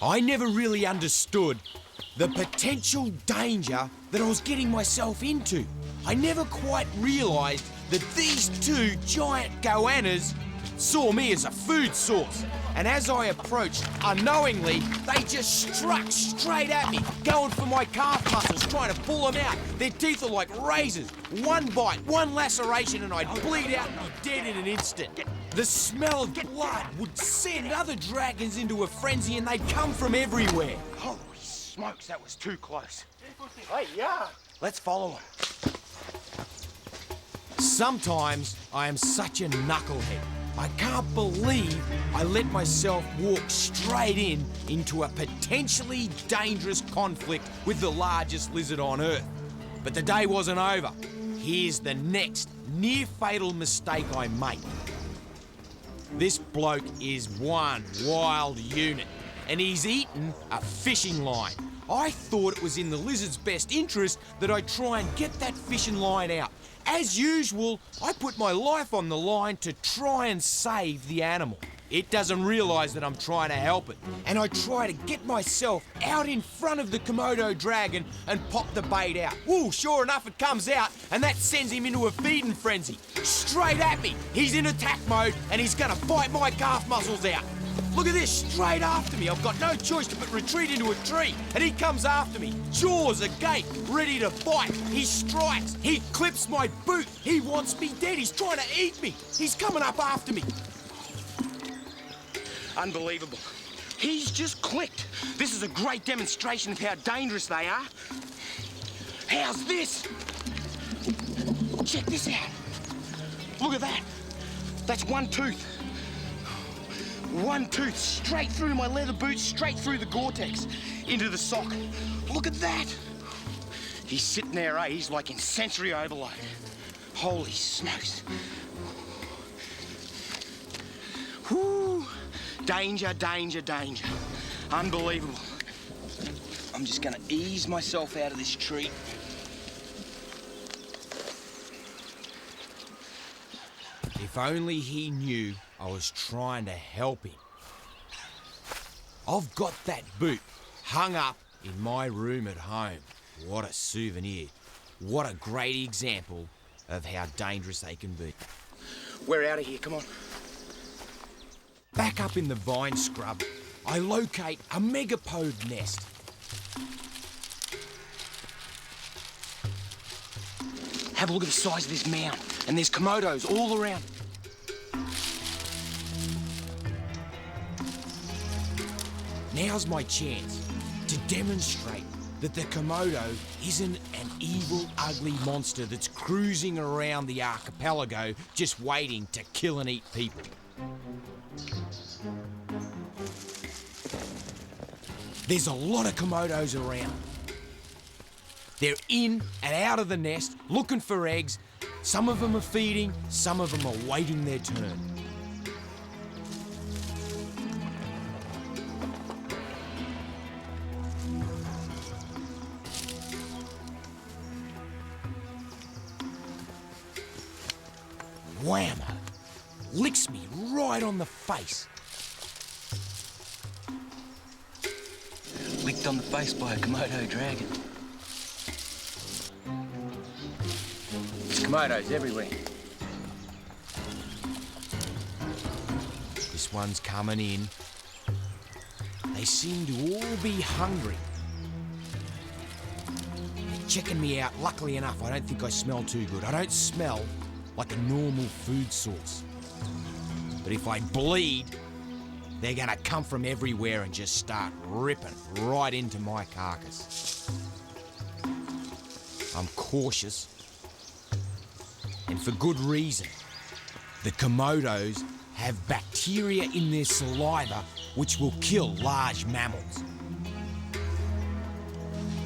I never really understood the potential danger that I was getting myself into. I never quite realised that these two giant goannas saw me as a food source. And as I approached, unknowingly, they just struck straight at me, going for my calf muscles, trying to pull them out. Their teeth are like razors. One bite, one laceration, and I'd bleed out and be dead in an instant. The smell of blood would send other dragons into a frenzy, and they'd come from everywhere. Holy smokes, that was too close. Hey, yeah. Let's follow him. Sometimes I am such a knucklehead. I can't believe I let myself walk straight into a potentially dangerous conflict with the largest lizard on Earth. But the day wasn't over. Here's the next near-fatal mistake I make. This bloke is one wild unit, and he's eaten a fishing line. I thought it was in the lizard's best interest that I try and get that fishing line out. As usual, I put my life on the line to try and save the animal. It doesn't realise that I'm trying to help it, and I try to get myself out in front of the Komodo dragon and pop the bait out. Woo, sure enough, it comes out, and that sends him into a feeding frenzy. Straight at me. He's in attack mode, and he's gonna bite my calf muscles out. Look at this, straight after me. I've got no choice but retreat into a tree. And he comes after me, jaws agape, ready to bite. He strikes, he clips my boot. He wants me dead, he's trying to eat me. He's coming up after me. Unbelievable. He's just clicked. This is a great demonstration of how dangerous they are. How's this? Check this out. Look at that. That's one tooth. One tooth straight through my leather boots, straight through the Gore-Tex, into the sock. Look at that. He's sitting there, eh? He's like in sensory overload. Holy smokes. Whoo. Danger, danger, danger. Unbelievable. I'm just gonna ease myself out of this tree. If only he knew I was trying to help him. I've got that boot hung up in my room at home. What a souvenir. What a great example of how dangerous they can be. We're out of here, come on. Back up in the vine scrub, I locate a megapode nest. Have a look at the size of this mound, and there's Komodos all around. Now's my chance to demonstrate that the Komodo isn't an evil, ugly monster that's cruising around the archipelago just waiting to kill and eat people. There's a lot of Komodos around. They're in and out of the nest, looking for eggs. Some of them are feeding, some of them are waiting their turn. Whammo! Licks me right on the face. Licked on the face by a Komodo dragon. There's Komodos everywhere. This one's coming in. They seem to all be hungry. They're checking me out. Luckily enough, I don't think I smell too good. I don't smell like a normal food source. But if I bleed, they're gonna come from everywhere and just start ripping right into my carcass. I'm cautious, and for good reason. The Komodos have bacteria in their saliva which will kill large mammals.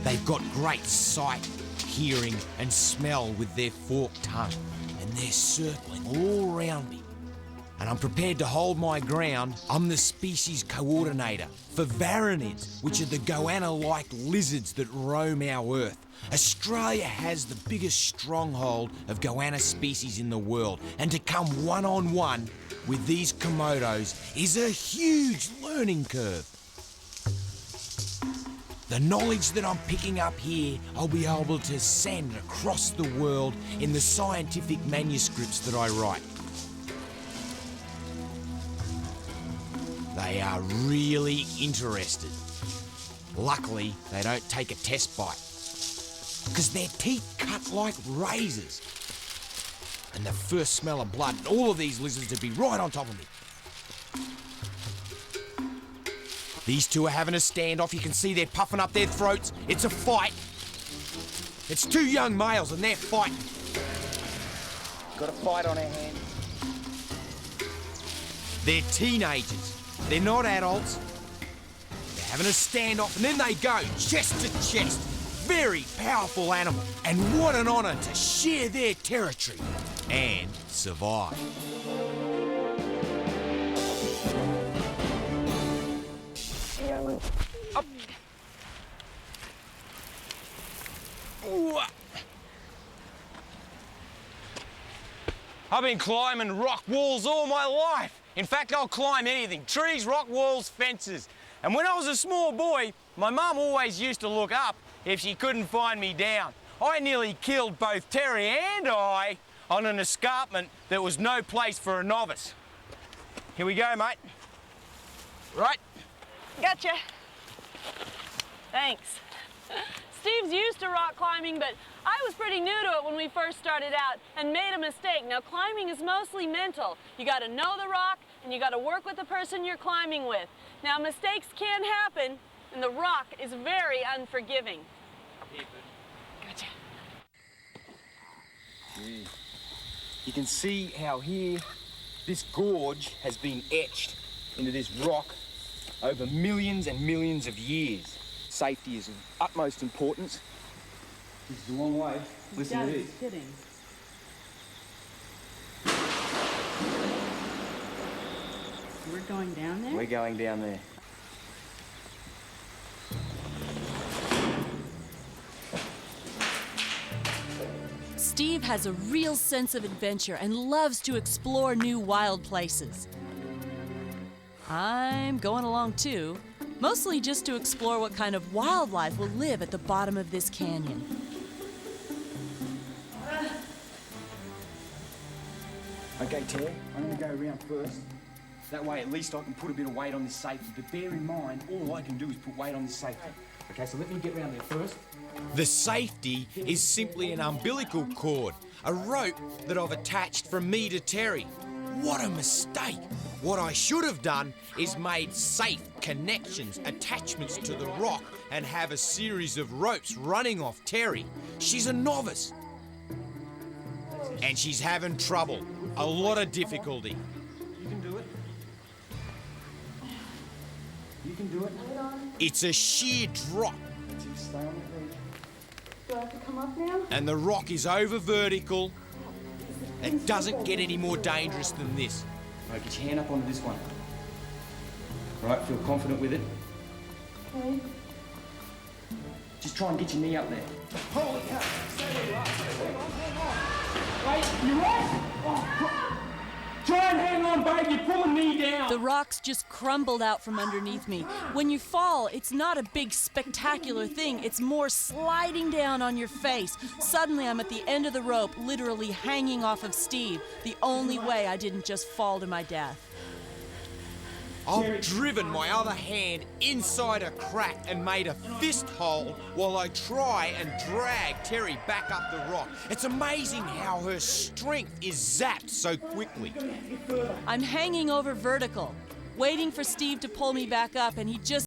They've got great sight, hearing, and smell with their forked tongue, and they're circling all around me. And I'm prepared to hold my ground. I'm the species coordinator for varanids, which are the goanna-like lizards that roam our Earth. Australia has the biggest stronghold of goanna species in the world, and to come one-on-one with these Komodos is a huge learning curve. The knowledge that I'm picking up here, I'll be able to send across the world in the scientific manuscripts that I write. They are really interested. Luckily, they don't take a test bite, because their teeth cut like razors. And the first smell of blood, all of these lizards would be right on top of me. These two are having a standoff. You can see they're puffing up their throats. It's a fight. It's two young males and they're fighting. Got a fight on our hands. They're teenagers. They're not adults. They're having a standoff and then they go chest to chest. Very powerful animal. And what an honour to share their territory and survive. Up. Ooh. I've been climbing rock walls all my life. In fact, I'll climb anything. Trees, rock walls, fences. And when I was a small boy, my mum always used to look up if she couldn't find me down. I nearly killed both Terry and I on an escarpment that was no place for a novice. Here we go, mate. Right. Gotcha. Thanks. Steve's used to rock climbing, but I was pretty new to it when we first started out and made a mistake. Now, climbing is mostly mental. You gotta know the rock and you gotta work with the person you're climbing with. Now, mistakes can happen and the rock is very unforgiving. Gotcha. You can see how here this gorge has been etched into this rock over millions and millions of years. Safety is of utmost importance. This is a long way. Listen to this. Kidding. We're going down there? We're going down there. Steve has a real sense of adventure and loves to explore new wild places. I'm going along too, mostly just to explore what kind of wildlife will live at the bottom of this canyon. Okay, Terry, I'm going to go around first. That way, at least I can put a bit of weight on this safety. But bear in mind, all I can do is put weight on this safety. Okay, so let me get around there first. The safety is simply an umbilical cord, a rope that I've attached from me to Terry. What a mistake! What I should have done is made safe connections, attachments to the rock, and have a series of ropes running off Terry. She's a novice. And she's having trouble, a lot of difficulty. You can do it. You can do it. It's a sheer drop. Stay on the bridge. Do I have to come up now? And the rock is over vertical. It doesn't get any more dangerous than this. Right, get your hand up onto this one. All right, feel confident with it. Okay. Just try and get your knee up there. Holy cow! Stay where you are. Wait, you right? Oh, try and hang on, babe. You're pulling me down. The rocks just crumbled out from underneath me. When you fall, it's not a big spectacular thing. It's more sliding down on your face. Suddenly, I'm at the end of the rope, literally hanging off of Steve. The only way I didn't just fall to my death. I've driven my other hand inside a crack and made a fist hole while I try and drag Terry back up the rock. It's amazing how her strength is zapped so quickly. I'm hanging over vertical, waiting for Steve to pull me back up, and he just